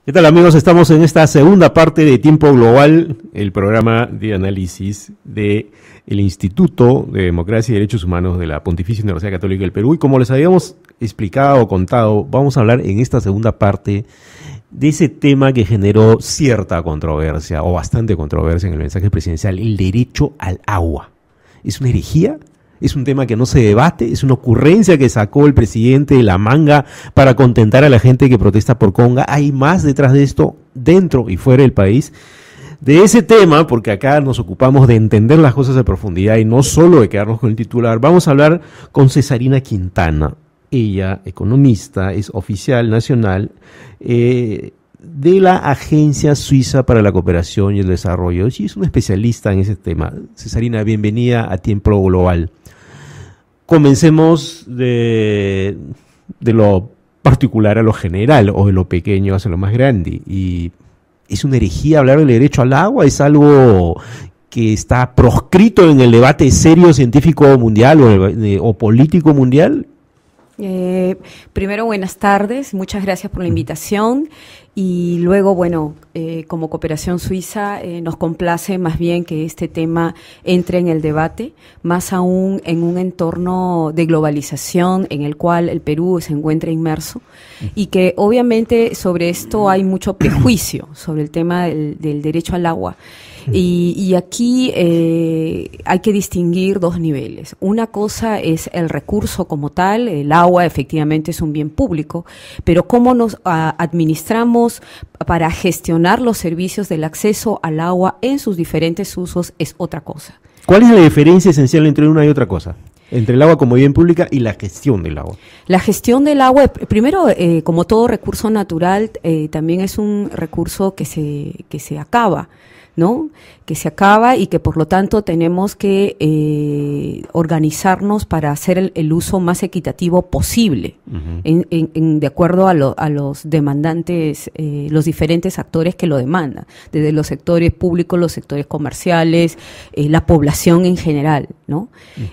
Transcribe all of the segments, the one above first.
¿Qué tal, amigos? Estamos en esta segunda parte de Tiempo Global, el programa de análisis del Instituto de Democracia y Derechos Humanos de la Pontificia Universidad Católica del Perú. Y como les habíamos explicado o contado, vamos a hablar en esta segunda parte de ese tema que generó cierta controversia o bastante controversia en el mensaje presidencial, el derecho al agua. ¿Es una herejía? ¿Es un tema que no se debate? ¿Es una ocurrencia que sacó el presidente de la manga para contentar a la gente que protesta por Conga? ¿Hay más detrás de esto, dentro y fuera del país? De ese tema, porque acá nos ocupamos de entender las cosas a profundidad y no solo de quedarnos con el titular, vamos a hablar con Cesarina Quintana. Ella, economista, es oficial nacional de la Agencia Suiza para la Cooperación y el Desarrollo. Sí, es una especialista en ese tema. Cesarina, bienvenida a Tiempo Global. Comencemos de lo particular a lo general, o de lo pequeño hacia lo más grande. ¿Y es una herejía hablar del derecho al agua? ¿Es algo que está proscrito en el debate serio científico mundial o político mundial? Primero, buenas tardes, muchas gracias por la invitación. Y luego, bueno, como Cooperación Suiza nos complace más bien que este tema entre en el debate, más aún en un entorno de globalización en el cual el Perú se encuentra inmerso y que obviamente sobre esto hay mucho prejuicio sobre el tema del derecho al agua. Y aquí hay que distinguir dos niveles. Una cosa es el recurso como tal, el agua efectivamente es un bien público, pero cómo nos administramos para gestionar los servicios del acceso al agua en sus diferentes usos es otra cosa. ¿Cuál es la diferencia esencial entre una y otra cosa? Entre el agua como bien pública y la gestión del agua. La gestión del agua, primero, como todo recurso natural, también es un recurso que se acaba, ¿no? Que se acaba y que por lo tanto tenemos que organizarnos para hacer el uso más equitativo posible, de acuerdo a los demandantes, los diferentes actores que lo demandan, desde los sectores públicos, los sectores comerciales, la población en general, ¿no?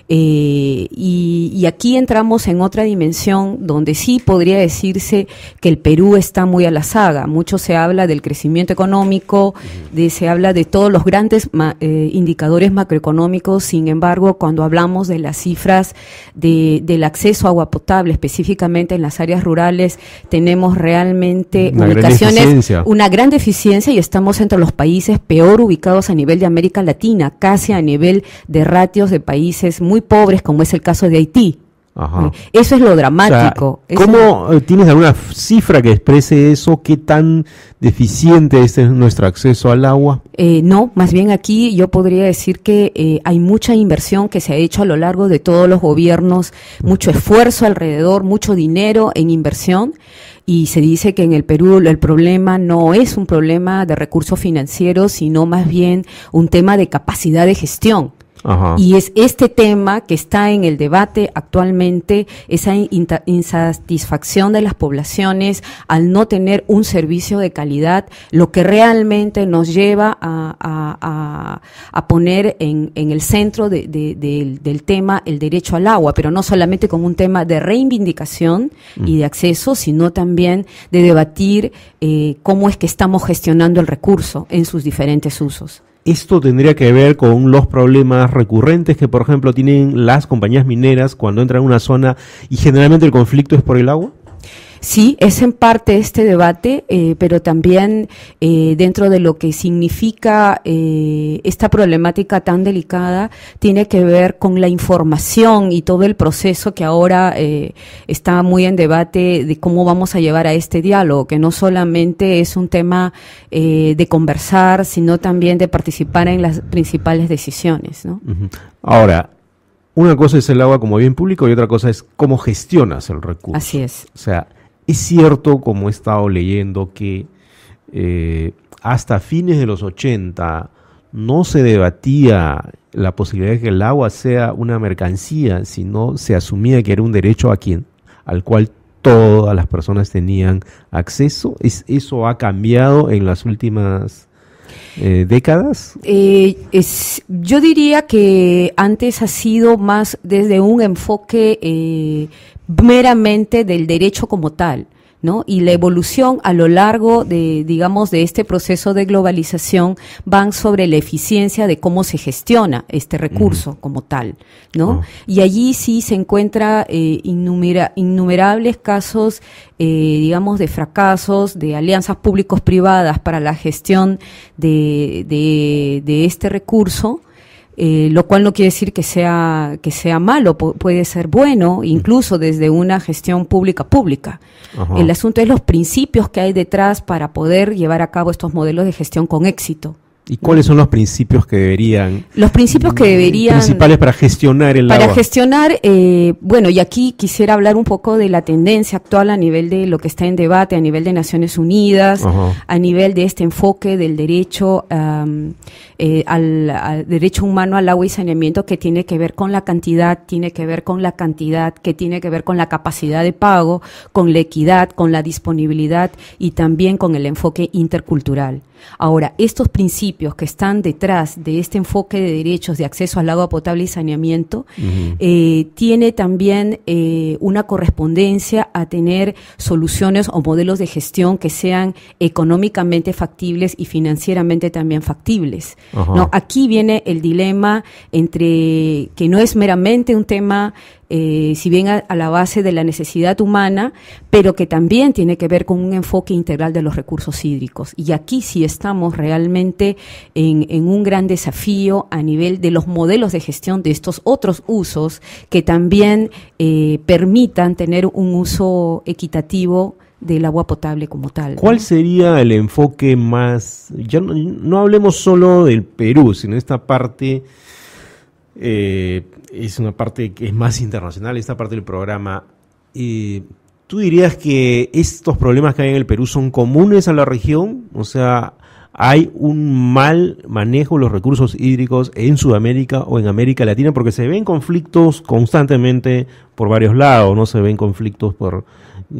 Y aquí entramos en otra dimensión donde sí podría decirse que el Perú está muy a la saga. Mucho se habla del crecimiento económico, se habla de todos los grandes indicadores macroeconómicos. Sin embargo, cuando hablamos de las cifras del acceso a agua potable, específicamente en las áreas rurales, tenemos realmente una gran deficiencia y estamos entre los países peor ubicados a nivel de América Latina, casi a nivel de ratios de países muy pobres, como es el caso de Haití. Ajá. Eso es lo dramático. O sea, ¿cómo tienes alguna cifra que exprese eso? ¿Qué tan deficiente es nuestro acceso al agua? No, más bien aquí yo podría decir que hay mucha inversión que se ha hecho a lo largo de todos los gobiernos, mucho esfuerzo alrededor, mucho dinero en inversión. Y se dice que en el Perú el problema no es un problema de recursos financieros, sino más bien un tema de capacidad de gestión. Ajá. Y es este tema que está en el debate actualmente, esa insatisfacción de las poblaciones al no tener un servicio de calidad, lo que realmente nos lleva a poner en el centro del tema el derecho al agua, pero no solamente como un tema de reivindicación y de acceso, sino también de debatir cómo es que estamos gestionando el recurso en sus diferentes usos. ¿Esto tendría que ver con los problemas recurrentes que, por ejemplo, tienen las compañías mineras cuando entran a una zona y generalmente el conflicto es por el agua? Sí, es en parte este debate, pero también dentro de lo que significa esta problemática tan delicada, tiene que ver con la información y todo el proceso que ahora está muy en debate de cómo vamos a llevar a este diálogo, que no solamente es un tema de conversar, sino también de participar en las principales decisiones, ¿no? Ahora, una cosa es el agua como bien público y otra cosa es cómo gestionas el recurso. Así es. O sea, es cierto, como he estado leyendo, que hasta fines de los 80 no se debatía la posibilidad de que el agua sea una mercancía, sino se asumía que era un derecho al cual todas las personas tenían acceso. ¿Eso ha cambiado en las últimas décadas? Yo diría que antes ha sido más desde un enfoque meramente del derecho como tal, ¿no? Y la evolución a lo largo de, digamos, de este proceso de globalización van sobre la eficiencia de cómo se gestiona este recurso como tal, ¿no? Y allí sí se encuentra innumerables casos, digamos, de fracasos, de alianzas públicos-privadas para la gestión de este recurso. Lo cual no quiere decir que sea malo, puede ser bueno, incluso desde una gestión pública. Ajá. El asunto es los principios que hay detrás para poder llevar a cabo estos modelos de gestión con éxito. ¿Y cuáles son los principios que deberían? Los principios que deberían... Principales para gestionar el agua. Para gestionar, bueno, y aquí quisiera hablar un poco de la tendencia actual a nivel de lo que está en debate, a nivel de Naciones Unidas, a nivel de este enfoque del derecho al derecho humano al agua y saneamiento, que tiene que ver con la cantidad, tiene que ver con la cantidad, que tiene que ver con la capacidad de pago, con la equidad, con la disponibilidad y también con el enfoque intercultural. Ahora, estos principios que están detrás de este enfoque de derechos de acceso al agua potable y saneamiento, tiene también una correspondencia a tener soluciones o modelos de gestión que sean económicamente factibles y financieramente también factibles. ¿No? Aquí viene el dilema entre que no es meramente un tema si bien a la base de la necesidad humana, pero que también tiene que ver con un enfoque integral de los recursos hídricos. Y aquí sí estamos realmente en un gran desafío a nivel de los modelos de gestión de estos otros usos que también permitan tener un uso equitativo del agua potable como tal. ¿Cuál sería el enfoque más, ya no hablemos solo del Perú, sino esta parte... es una parte que es más internacional, esta parte del programa. ¿Tú dirías que estos problemas que hay en el Perú son comunes a la región? O sea, ¿hay un mal manejo de los recursos hídricos en Sudamérica o en América Latina? Porque se ven conflictos constantemente por varios lados, ¿no? Se ven conflictos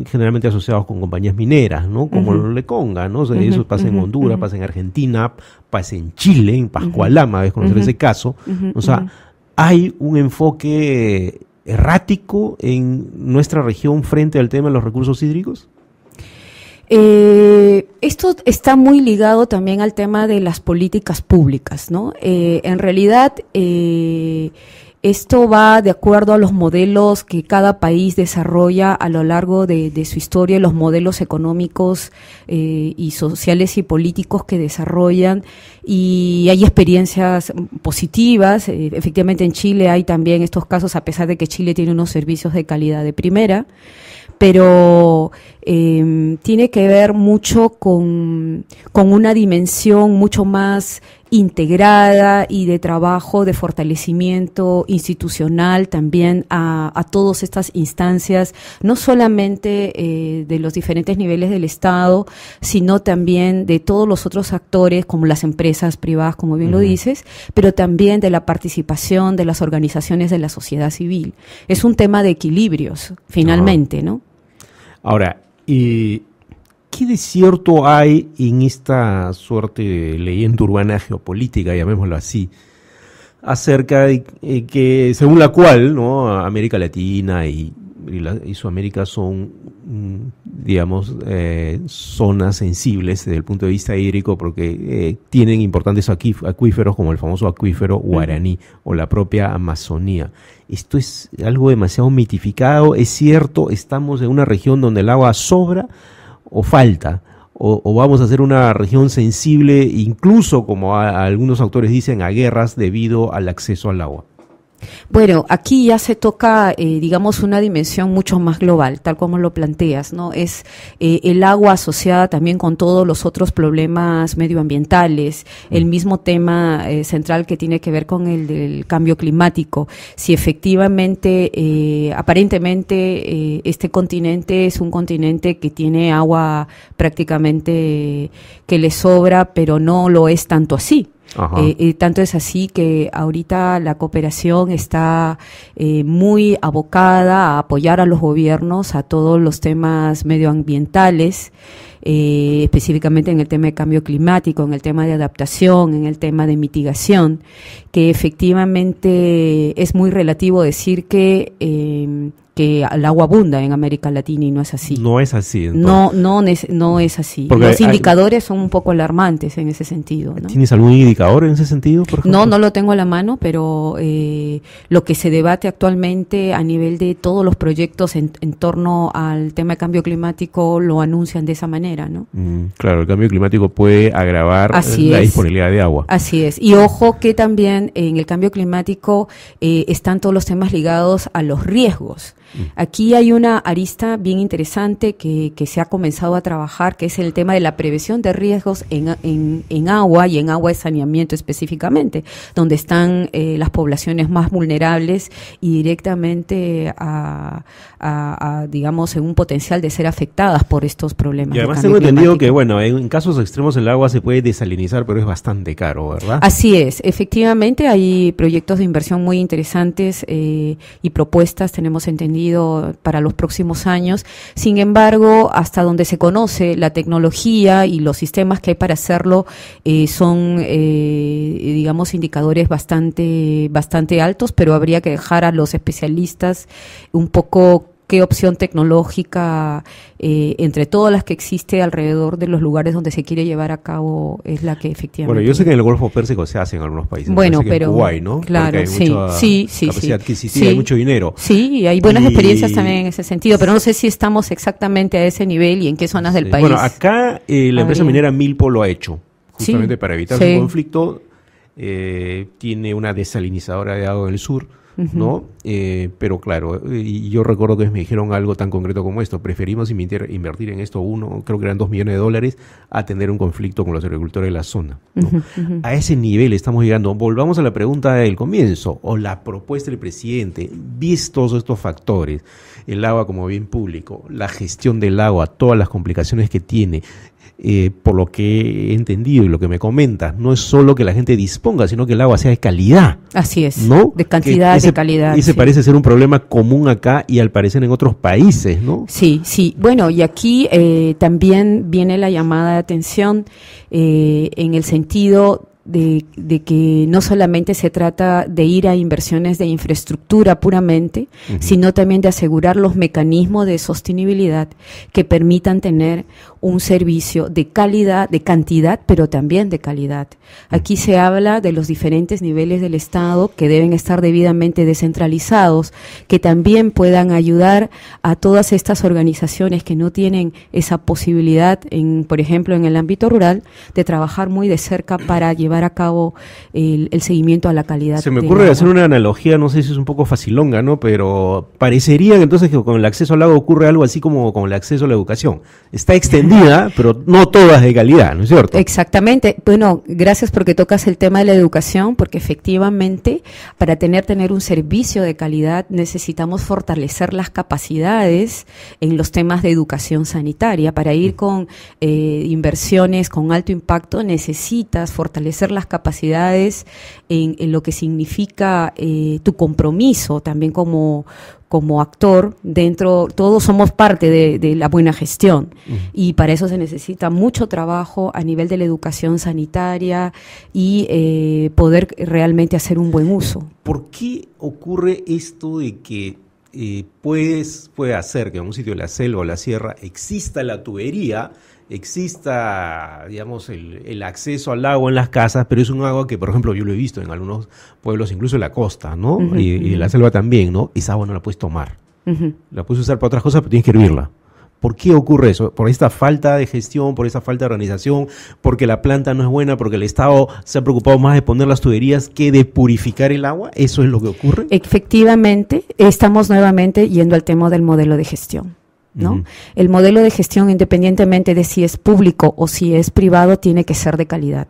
generalmente asociados con compañías mineras, ¿no? Como Leconga, ¿no? O sea, eso pasa en Honduras, pasa en Argentina, pasa en Chile, en Pascualama, debes conocer ese caso. O sea, ¿hay un enfoque errático en nuestra región frente al tema de los recursos hídricos? Esto está muy ligado también al tema de las políticas públicas, ¿no? En realidad, esto va de acuerdo a los modelos que cada país desarrolla a lo largo de su historia, los modelos económicos y sociales y políticos que desarrollan, y hay experiencias positivas. Efectivamente en Chile hay también estos casos, a pesar de que Chile tiene unos servicios de calidad de primera, pero tiene que ver mucho con una dimensión mucho más integrada y de trabajo de fortalecimiento institucional también a todas estas instancias, no solamente de los diferentes niveles del Estado, sino también de todos los otros actores, como las empresas privadas, como bien lo dices, pero también de la participación de las organizaciones de la sociedad civil. Es un tema de equilibrios, finalmente, ¿no? Ahora, ¿qué de cierto hay en esta suerte de leyenda urbana geopolítica, llamémoslo así, acerca de que, según la cual, ¿no?, América Latina y Sudamérica son, digamos, zonas sensibles desde el punto de vista hídrico, porque tienen importantes acuíferos como el famoso acuífero Guaraní o la propia Amazonía? ¿Esto es algo demasiado mitificado? ¿Es cierto? ¿Estamos en una región donde el agua sobra o falta? ¿O vamos a ser una región sensible, incluso, como algunos autores dicen, a guerras debido al acceso al agua? Bueno, aquí ya se toca, digamos, una dimensión mucho más global, tal como lo planteas, ¿no? Es el agua asociada también con todos los otros problemas medioambientales, el mismo tema central que tiene que ver con el del cambio climático. Si efectivamente, aparentemente, este continente es un continente que tiene agua prácticamente que le sobra, pero no lo es tanto así. Tanto es así que ahorita la cooperación está muy abocada a apoyar a los gobiernos a todos los temas medioambientales, específicamente en el tema de cambio climático, en el tema de adaptación, en el tema de mitigación, que efectivamente es muy relativo decir que que el agua abunda en América Latina y no es así. No es así. No es así. Porque los indicadores son un poco alarmantes en ese sentido, ¿no? ¿Tienes algún indicador en ese sentido, por ejemplo? No lo tengo a la mano, pero lo que se debate actualmente a nivel de todos los proyectos en torno al tema de cambio climático lo anuncian de esa manera, ¿no? Claro, el cambio climático puede agravar la disponibilidad de agua. Así es. Y ojo que también en el cambio climático están todos los temas ligados a los riesgos. Aquí hay una arista bien interesante que se ha comenzado a trabajar, que es el tema de la prevención de riesgos en agua y en agua de saneamiento específicamente, donde están las poblaciones más vulnerables y directamente digamos, en un potencial de ser afectadas por estos problemas. Y además tengo entendido que, bueno, en casos extremos el agua se puede desalinizar, pero es bastante caro, ¿verdad? Así es. Efectivamente, hay proyectos de inversión muy interesantes y propuestas, tenemos entendido, para los próximos años. Sin embargo, hasta donde se conoce, la tecnología y los sistemas que hay para hacerlo son, digamos, indicadores bastante altos, pero habría que dejar a los especialistas un poco qué opción tecnológica entre todas las que existe alrededor de los lugares donde se quiere llevar a cabo es la que efectivamente... Bueno, yo sé que en el Golfo Pérsico se hace en algunos países. Bueno, pero... En Kuwait, ¿no? Claro, hay mucha capacidad adquisitiva, hay mucho dinero. Sí, y hay buenas experiencias también en ese sentido, pero no sé si estamos exactamente a ese nivel y en qué zonas del país. Bueno, acá la empresa minera Milpo lo ha hecho, justamente para evitar un conflicto. Tiene una desalinizadora de agua en el sur, ¿no? Pero claro, yo recuerdo que me dijeron algo tan concreto como esto: preferimos invertir en esto creo que eran $2 millones, a tener un conflicto con los agricultores de la zona, ¿no? A ese nivel estamos llegando. Volvamos a la pregunta del comienzo, o la propuesta del presidente. Vistos estos factores, el agua como bien público, la gestión del agua, todas las complicaciones que tiene, por lo que he entendido y lo que me comentas, no es solo que la gente disponga, sino que el agua sea de calidad. Así es, ¿no? De cantidad, de calidad. Y se parece ser un problema común acá y al parecer en otros países, ¿no? Sí. Bueno, y aquí también viene la llamada de atención en el sentido de que no solamente se trata de ir a inversiones de infraestructura puramente, sino también de asegurar los mecanismos de sostenibilidad que permitan tener un servicio de calidad, de cantidad, pero también de calidad. Aquí se habla de los diferentes niveles del Estado que deben estar debidamente descentralizados, que también puedan ayudar a todas estas organizaciones que no tienen esa posibilidad, por ejemplo, en el ámbito rural, de trabajar muy de cerca para llevar a cabo el seguimiento a la calidad. Se me ocurre hacer una analogía, no sé si es un poco facilonga, ¿no? Pero parecería que entonces que con el acceso al agua ocurre algo así como con el acceso a la educación. Está extendida, pero no todas de calidad, ¿no es cierto? Exactamente. Bueno, gracias porque tocas el tema de la educación, porque efectivamente para tener un servicio de calidad necesitamos fortalecer las capacidades en los temas de educación sanitaria. Para ir con inversiones con alto impacto necesitas fortalecer las capacidades en lo que significa tu compromiso también como actor dentro. Todos somos parte de la buena gestión y para eso se necesita mucho trabajo a nivel de la educación sanitaria y poder realmente hacer un buen uso. ¿Por qué ocurre esto de que puede hacer que en un sitio de la selva o la sierra exista la tubería, exista, digamos, el acceso al agua en las casas, pero es un agua que, por ejemplo, yo lo he visto en algunos pueblos, incluso en la costa, ¿no? Y en la selva también, ¿no? Esa agua no la puedes tomar. La puedes usar para otras cosas, pero tienes que hervirla. ¿Por qué ocurre eso? ¿Por esta falta de gestión, por esta falta de organización, porque la planta no es buena, porque el Estado se ha preocupado más de poner las tuberías que de purificar el agua? ¿Eso es lo que ocurre? Efectivamente, estamos nuevamente yendo al tema del modelo de gestión, ¿no? El modelo de gestión, independientemente de si es público o si es privado, tiene que ser de calidad.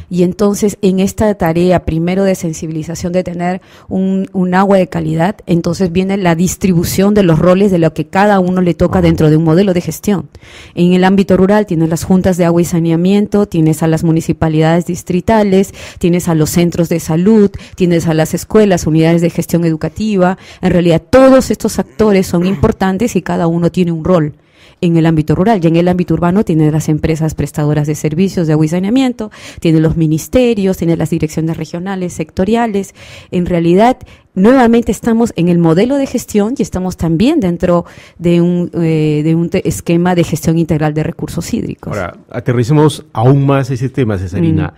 Y entonces en esta tarea primero de sensibilización de tener un agua de calidad, entonces viene la distribución de los roles de lo que cada uno le toca dentro de un modelo de gestión. En el ámbito rural tienes las juntas de agua y saneamiento, tienes a las municipalidades distritales, tienes a los centros de salud, tienes a las escuelas, unidades de gestión educativa. En realidad todos estos actores son importantes y cada uno tiene un rol en el ámbito rural. Y en el ámbito urbano tiene las empresas prestadoras de servicios de agua y saneamiento, tiene los ministerios, tiene las direcciones regionales, sectoriales. En realidad nuevamente estamos en el modelo de gestión y estamos también dentro de un esquema de gestión integral de recursos hídricos. Ahora, aterricemos aún más ese tema, Cesarina.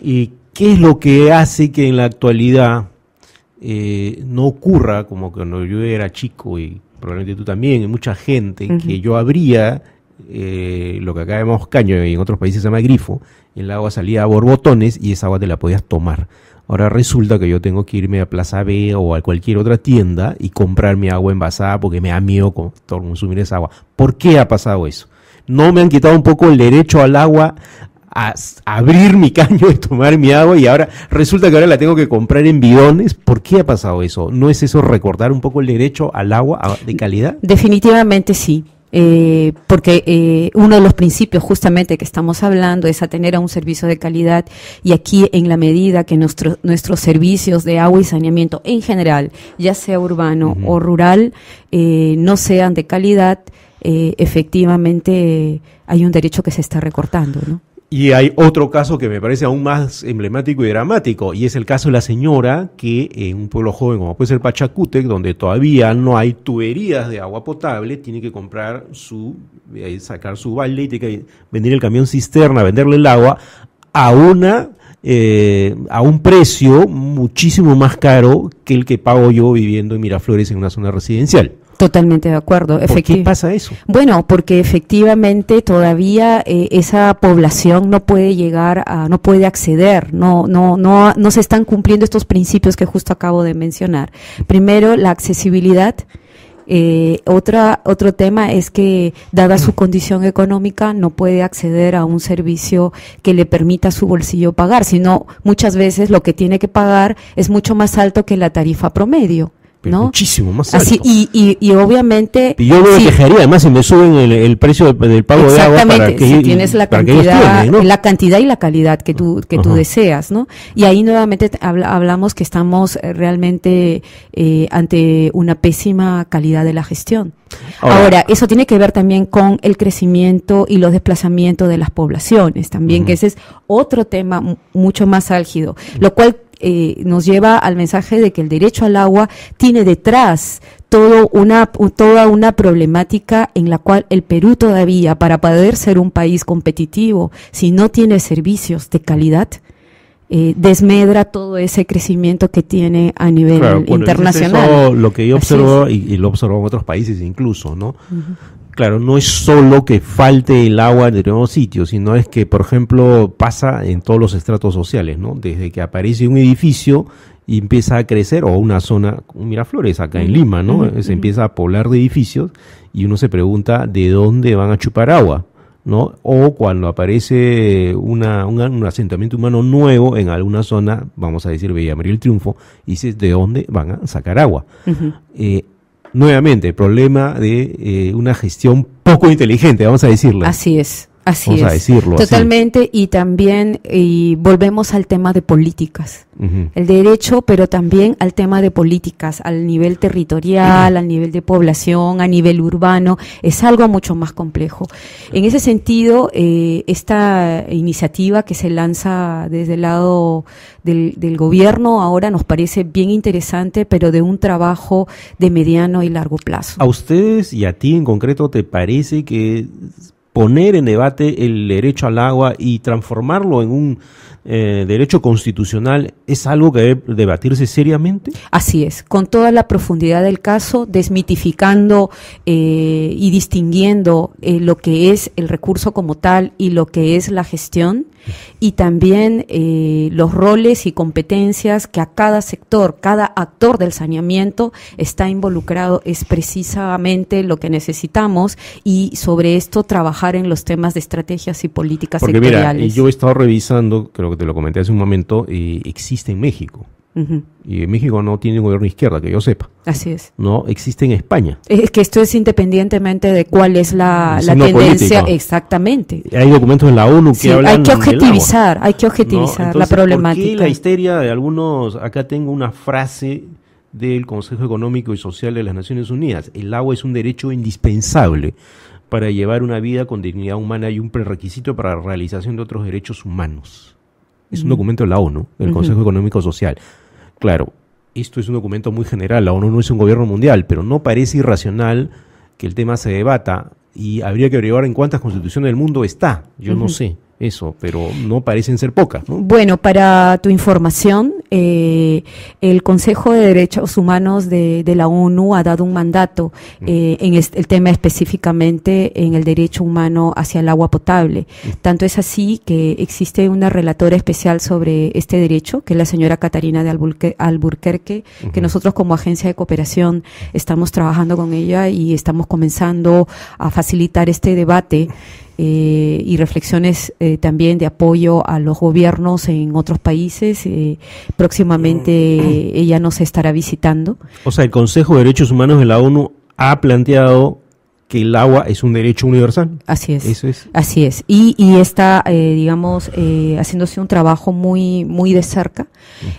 ¿Y qué es lo que hace que en la actualidad no ocurra como cuando yo era chico, y probablemente tú también, y mucha gente, que yo abría lo que acá llamamos caño y en otros países se llama grifo, el agua salía a borbotones y esa agua te la podías tomar? Ahora resulta que yo tengo que irme a Plaza B o a cualquier otra tienda y comprar mi agua envasada porque me da miedo consumir esa agua. ¿Por qué ha pasado eso? ¿No me han quitado un poco el derecho al agua, a abrir mi caño y tomar mi agua, y ahora resulta que ahora la tengo que comprar en bidones? ¿Por qué ha pasado eso? ¿No es eso recortar un poco el derecho al agua de calidad? Definitivamente sí. Porque uno de los principios justamente que estamos hablando es a tener a un servicio de calidad, y aquí en la medida que nuestros servicios de agua y saneamiento en general, ya sea urbano o rural, no sean de calidad, efectivamente hay un derecho que se está recortando, ¿no? Y hay otro caso que me parece aún más emblemático y dramático, y es el caso de la señora que en un pueblo joven como puede ser Pachacútec, donde todavía no hay tuberías de agua potable, tiene que comprar sacar su balde y tiene que venir el camión cisterna, venderle el agua a un precio muchísimo más caro que el que pago yo viviendo en Miraflores en una zona residencial. Totalmente de acuerdo. ¿Por qué pasa eso? Bueno, porque efectivamente todavía esa población no puede no puede acceder, no se están cumpliendo estos principios que justo acabo de mencionar. Primero, la accesibilidad. Otro tema es que, dada su condición económica, no puede acceder a un servicio que le permita a su bolsillo pagar, sino muchas veces lo que tiene que pagar es mucho más alto que la tarifa promedio. ¿No? Muchísimo más alto. Así, y obviamente... Y yo me quejaría, además, si me suben el precio del pago de agua para que... si tienes la cantidad, ¿no? La cantidad y la calidad que tú deseas, ¿no? Y ahí nuevamente hablamos que estamos realmente ante una pésima calidad de la gestión. Ahora, eso tiene que ver también con el crecimiento y los desplazamientos de las poblaciones también, que ese es otro tema mucho más álgido, lo cual nos lleva al mensaje de que el derecho al agua tiene detrás toda una problemática en la cual el Perú todavía, para poder ser un país competitivo, si no tiene servicios de calidad, desmedra todo ese crecimiento que tiene a nivel internacional. Eso, lo que yo observo, y lo observo en otros países incluso, ¿no? Claro, no es solo que falte el agua en determinados sitios, sino es que, por ejemplo, pasa en todos los estratos sociales, ¿no? Desde que aparece un edificio y empieza a crecer, o una zona, Miraflores, acá en Lima, ¿no? Se empieza a poblar de edificios y uno se pregunta de dónde van a chupar agua, ¿no? O cuando aparece un asentamiento humano nuevo en alguna zona, vamos a decir Villa María del Triunfo, y dices, ¿de dónde van a sacar agua? Nuevamente, el problema de una gestión poco inteligente, vamos a decirlo. Así es. Así Vamos a decirlo totalmente así. Y también volvemos al tema de políticas, el derecho, pero también al tema de políticas, al nivel territorial, al nivel de población, a nivel urbano, es algo mucho más complejo. En ese sentido, esta iniciativa que se lanza desde el lado del gobierno ahora nos parece bien interesante, pero de un trabajo de mediano y largo plazo. ¿A ustedes y a ti en concreto te parece que poner en debate el derecho al agua y transformarlo en un derecho constitucional es algo que debe debatirse seriamente? Así es, con toda la profundidad del caso, desmitificando y distinguiendo lo que es el recurso como tal y lo que es la gestión, y también los roles y competencias que a cada sector, cada actor del saneamiento está involucrado, es precisamente lo que necesitamos, y sobre esto trabajar en los temas de estrategias y políticas sectoriales. Porque mira, yo he estado revisando, creo que te lo comenté hace un momento, existe en México. Y México no tiene un gobierno de izquierda, que yo sepa. Así es. No existe en España. Es que esto es independientemente de cuál es la tendencia. Político. Exactamente. Hay documentos en la ONU que hablan hay que objetivizar ¿no? La problemática. ¿Por qué la histeria de algunos? Acá tengo una frase del Consejo Económico y Social de las Naciones Unidas. El agua es un derecho indispensable para llevar una vida con dignidad humana y un prerequisito para la realización de otros derechos humanos. Es un documento de la ONU, del Consejo Económico y Social. Claro, esto es un documento muy general, la ONU no es un gobierno mundial, pero no parece irracional que el tema se debata y habría que averiguar en cuántas constituciones del mundo está. Yo no sé eso, pero no parecen ser pocas, ¿no? Bueno, para tu información, el Consejo de Derechos Humanos de la ONU ha dado un mandato en el tema específicamente en el derecho humano hacia el agua potable. Tanto es así que existe una relatora especial sobre este derecho, que es la señora Catarina de Alburquerque, que nosotros como agencia de cooperación estamos trabajando con ella y estamos comenzando a facilitar este debate y reflexiones también de apoyo a los gobiernos en otros países. Próximamente ella nos estará visitando. O sea, el Consejo de Derechos Humanos de la ONU ha planteado que el agua es un derecho universal. Así es. Eso es. Así es. Y está, digamos, haciéndose un trabajo muy de cerca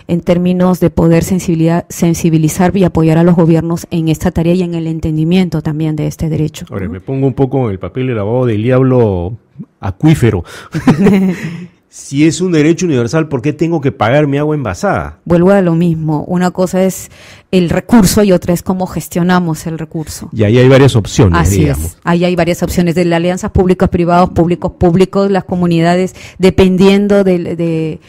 en términos de poder sensibilizar y apoyar a los gobiernos en esta tarea y en el entendimiento también de este derecho. Ahora, me pongo un poco en el papel del abogado del diablo acuífero. Si es un derecho universal, ¿por qué tengo que pagar mi agua envasada? Vuelvo a lo mismo. Una cosa es el recurso y otra es cómo gestionamos el recurso. Y ahí hay varias opciones, Así digamos. es. Ahí hay varias opciones de las alianzas públicos-privados, públicos-públicos, las comunidades, dependiendo del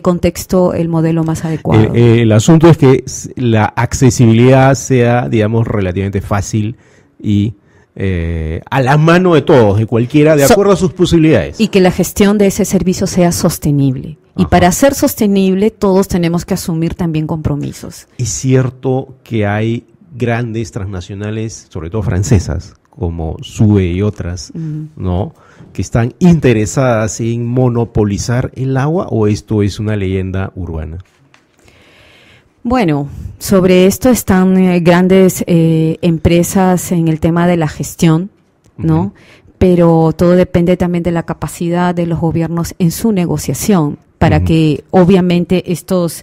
contexto, el modelo más adecuado. El asunto es que la accesibilidad sea, digamos, relativamente fácil y a la mano de todos, de cualquiera, de acuerdo a sus posibilidades. Y que la gestión de ese servicio sea sostenible. Y para ser sostenible, todos tenemos que asumir también compromisos. Es cierto que hay grandes transnacionales, sobre todo francesas, como SUE y otras, ¿no?, que están interesadas en monopolizar el agua, ¿o esto es una leyenda urbana? Bueno, sobre esto están grandes empresas en el tema de la gestión, ¿no? Pero todo depende también de la capacidad de los gobiernos en su negociación para que obviamente estos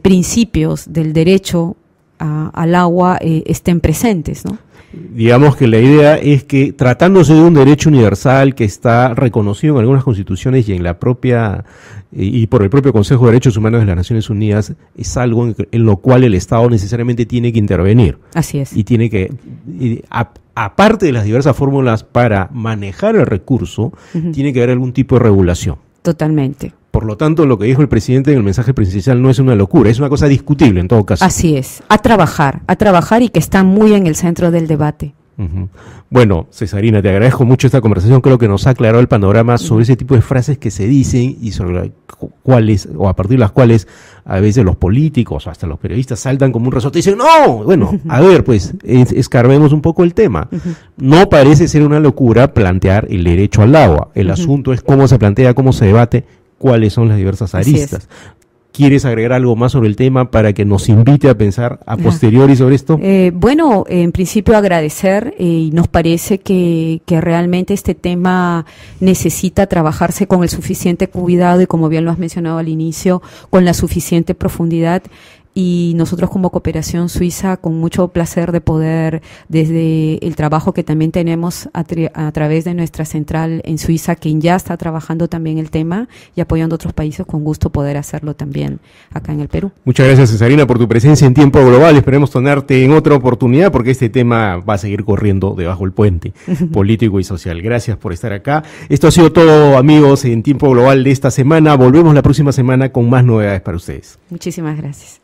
principios del derecho al agua estén presentes, ¿no? Digamos que la idea es que, tratándose de un derecho universal que está reconocido en algunas constituciones y en la propia y por el propio Consejo de Derechos Humanos de las Naciones Unidas, es algo en lo cual el Estado necesariamente tiene que intervenir. Así es. Y tiene que, aparte de las diversas fórmulas para manejar el recurso, tiene que haber algún tipo de regulación. Totalmente. Por lo tanto, lo que dijo el presidente en el mensaje presidencial no es una locura, es una cosa discutible en todo caso. Así es, a trabajar y que está muy en el centro del debate. Bueno, Cesarina, te agradezco mucho esta conversación, creo que nos ha aclarado el panorama sobre ese tipo de frases que se dicen y sobre cuáles, o a partir de las cuales a veces los políticos o hasta los periodistas saltan como un resorte y dicen, no, bueno, a ver, pues escarbemos un poco el tema. No parece ser una locura plantear el derecho al agua, el asunto es cómo se plantea, cómo se debate, cuáles son las diversas aristas. ¿Quieres agregar algo más sobre el tema para que nos invite a pensar a posteriori sobre esto? Bueno, en principio agradecer y nos parece que realmente este tema necesita trabajarse con el suficiente cuidado y, como bien lo has mencionado al inicio, con la suficiente profundidad. Y nosotros como Cooperación Suiza, con mucho placer de poder, desde el trabajo que también tenemos a través de nuestra central en Suiza, quien ya está trabajando también el tema y apoyando a otros países, con gusto poder hacerlo también acá en el Perú. Muchas gracias, Cesarina, por tu presencia en Tiempo Global. Esperemos tenerte en otra oportunidad porque este tema va a seguir corriendo debajo del puente político y social. Gracias por estar acá. Esto ha sido todo, amigos, en Tiempo Global de esta semana. Volvemos la próxima semana con más novedades para ustedes. Muchísimas gracias.